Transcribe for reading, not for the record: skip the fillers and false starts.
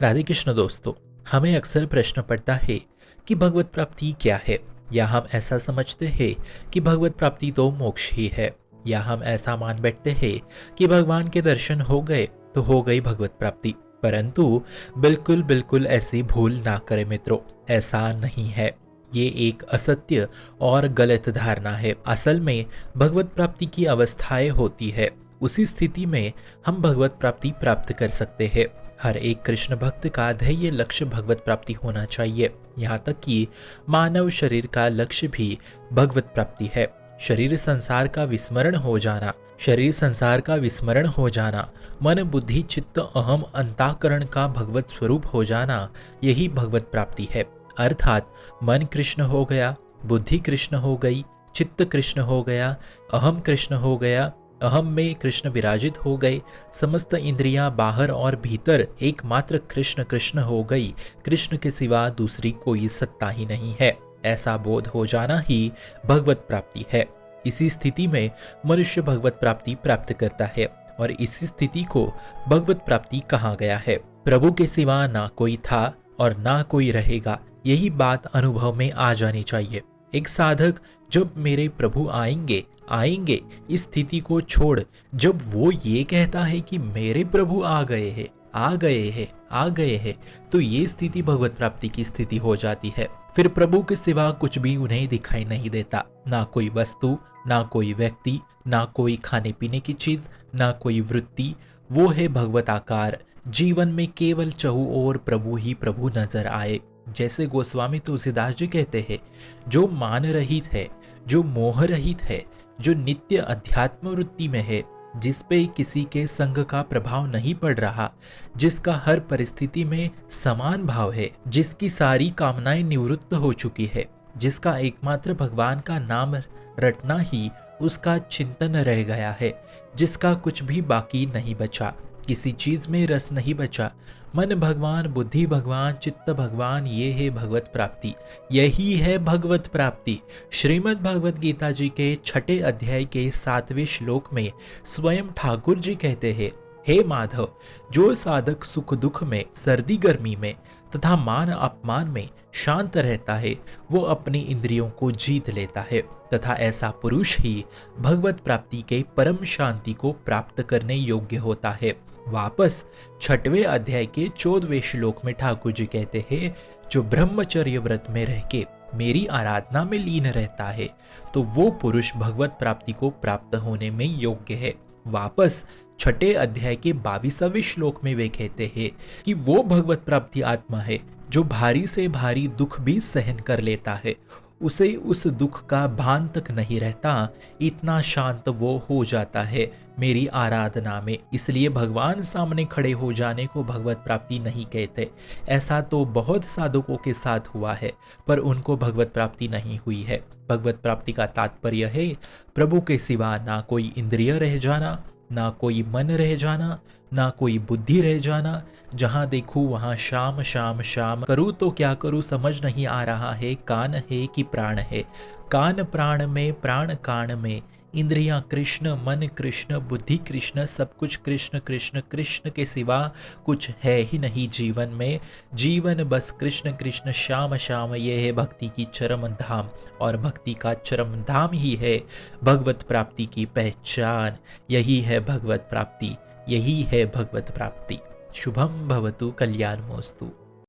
राधे कृष्ण दोस्तों, हमें अक्सर प्रश्न पड़ता है कि भगवत प्राप्ति क्या है। या हम ऐसा समझते हैं कि भगवत प्राप्ति तो मोक्ष ही है, या हम ऐसा मान बैठते हैं कि भगवान के दर्शन हो गए तो हो गई भगवत प्राप्ति। परंतु बिल्कुल बिल्कुल ऐसी भूल ना करें मित्रों, ऐसा नहीं है। ये एक असत्य और गलत धारणा है। असल में भगवत प्राप्ति की अवस्थाएं होती है, उसी स्थिति में हम भगवत प्राप्ति प्राप्त कर सकते हैं। हर एक कृष्ण भक्त का ध्येय लक्ष्य भगवत प्राप्ति होना चाहिए। यहाँ तक कि मानव शरीर का लक्ष्य भी भगवत प्राप्ति है। शरीर संसार का विस्मरण हो जाना, मन बुद्धि चित्त अहम अंतःकरण का भगवत स्वरूप हो जाना, यही भगवत प्राप्ति है। अर्थात मन कृष्ण हो गया, बुद्धि कृष्ण हो गई, चित्त कृष्ण हो गया, अहम कृष्ण हो गया, अहम में कृष्ण विराजित हो गए, समस्त इंद्रियां बाहर और भीतर एकमात्र कृष्ण कृष्ण हो गई। कृष्ण के सिवा दूसरी कोई सत्ता ही नहीं है, ऐसा बोध हो जाना ही भगवत प्राप्ति है। इसी स्थिति में मनुष्य भगवत प्राप्ति प्राप्त करता है, और इसी स्थिति को भगवत प्राप्ति कहा गया है। प्रभु के सिवा ना कोई था और ना कोई रहेगा, यही बात अनुभव में आ जानी चाहिए। एक साधक जब मेरे प्रभु आएंगे आएंगे इस स्थिति को छोड़, जब वो ये कहता है कि मेरे प्रभु आ गए हैं आ गए हैं आ गए हैं, तो ये स्थिति भगवत प्राप्ति की स्थिति हो जाती है। फिर प्रभु के सिवा कुछ भी उन्हें दिखाई नहीं देता, ना कोई वस्तु, ना कोई व्यक्ति, ना कोई खाने पीने की चीज, ना कोई वृत्ति। वो है भगवत आकार। जीवन में केवल चहु और प्रभु ही प्रभु नजर आए। जैसे गोस्वामी तुलसीदास जी कहते हैं, जो मान रहित है, जो मोह रहित है, जो नित्य अध्यात्म वृत्ति में है, जिस पे किसी के संग का प्रभाव नहीं पड़ रहा, जिसका हर परिस्थिति में समान भाव है, जिसकी सारी कामनाएं निवृत्त हो चुकी है, जिसका एकमात्र भगवान का नाम रटना ही उसका चिंतन रह गया है, जिसका कुछ भी बाकी नहीं बचा, किसी चीज में रस नहीं बचा, मन भगवान, बुद्धि भगवान, चित्त भगवान, ये है भगवत प्राप्ति। यही है भगवत प्राप्ति। श्रीमद् भगवत गीता जी के 6 अध्याय के 7वें श्लोक में स्वयं ठाकुर जी कहते हैं, हे माधव, जो साधक सुख दुख में, सर्दी गर्मी में तथा मान अपमान में शांत रहता है, वो अपनी इंद्रियों को जीत लेता है, तथा ऐसा पुरुष ही भगवत प्राप्ति के परम शांति को प्राप्त करने योग्य होता है। वापस 6वें अध्याय के 14वें श्लोक में ठाकुर जी कहते हैं, जो ब्रह्मचर्य व्रत में रह के मेरी आराधना में लीन रहता है, तो वो पुरुष भगवत प्राप्ति को प्राप्त होने में योग्य है। वापस 6 अध्याय के 22वें श्लोक में वे कहते हैं कि वो भगवत प्राप्ति आत्मा है जो भारी से भारी दुख भी सहन कर लेता है, उसे उस दुख का भान तक नहीं रहता, इतना शांत वो हो जाता है मेरी आराधना में। इसलिए भगवान सामने खड़े हो जाने को भगवत प्राप्ति नहीं कहते। ऐसा तो बहुत साधकों के साथ हुआ है, पर उनको भगवत प्राप्ति नहीं हुई है। भगवत प्राप्ति का तात्पर्य है प्रभु के सिवा ना कोई इंद्रिय रह जाना, ना कोई मन रह जाना, ना कोई बुद्धि रह जाना। जहां देखूं वहां श्याम श्याम श्याम, करूं तो क्या करूं समझ नहीं आ रहा है, कान है कि प्राण है, कान प्राण में, प्राण कान में, इंद्रियां कृष्ण, मन कृष्ण, बुद्धि कृष्ण, सब कुछ कृष्ण कृष्ण, कृष्ण के सिवा कुछ है ही नहीं जीवन में। जीवन बस कृष्ण कृष्ण श्याम श्याम, ये है भक्ति की चरम धाम, और भक्ति का चरम धाम ही है भगवत प्राप्ति की पहचान। यही है भगवत प्राप्ति, यही है भगवत प्राप्ति। शुभम भवतु, कल्याणमोस्तु।